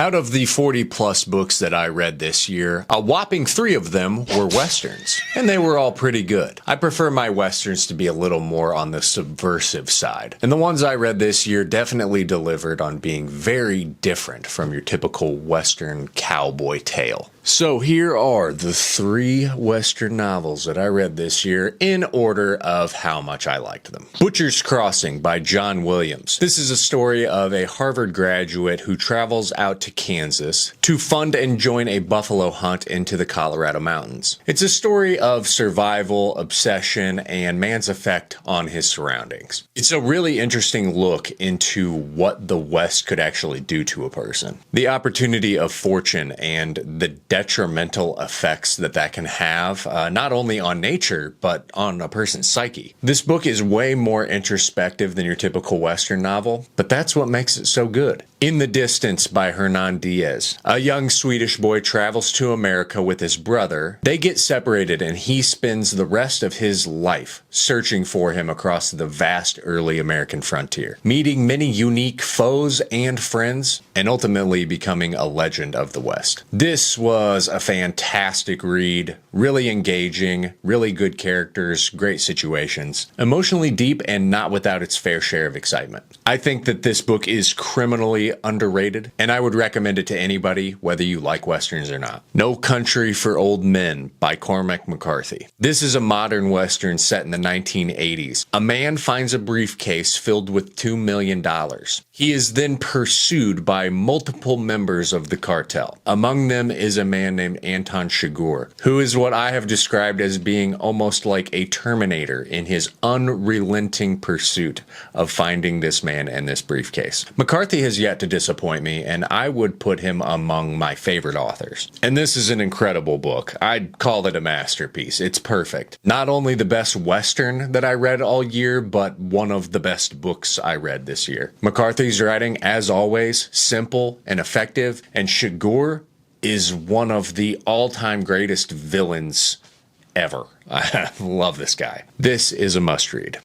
Out of the 40 plus books that I read this year, a whopping 3 of them were Westerns, and they were all pretty good. I prefer my Westerns to be a little more on the subversive side, and the ones I read this year definitely delivered on being very different from your typical Western cowboy tale. So here are the 3 Western novels that I read this year in order of how much I liked them. Butcher's Crossing by John Williams. This is a story of a Harvard graduate who travels out to Kansas to fund and join a buffalo hunt into the Colorado mountains. It's a story of survival, obsession, and man's effect on his surroundings. It's a really interesting look into what the West could actually do to a person. The opportunity of fortune and the detrimental effects that can have, not only on nature, but on a person's psyche. This book is way more introspective than your typical Western novel, but that's what makes it so good. In the Distance by Hernan Diaz. A young Swedish boy travels to America with his brother. They get separated and he spends the rest of his life searching for him across the vast early American frontier, meeting many unique foes and friends, and ultimately becoming a legend of the West. This was a fantastic read, really engaging, really good characters, great situations, emotionally deep and not without its fair share of excitement. I think that this book is criminally underrated, and I would recommend it to anybody, whether you like Westerns or not. No Country for Old Men by Cormac McCarthy. This is a modern Western set in the 1980s. A man finds a briefcase filled with $2 million. He is then pursued by multiple members of the cartel. Among them is a man named Anton Chigurh, who is what I have described as being almost like a Terminator in his unrelenting pursuit of finding this man and this briefcase. McCarthy has yet to disappoint me, and I would put him among my favorite authors. And this is an incredible book. I'd call it a masterpiece. It's perfect. Not only the best Western that I read all year, but one of the best books I read this year. McCarthy's writing, as always, simple and effective, and Chigurh is one of the all-time greatest villains ever. I love this guy. This is a must-read.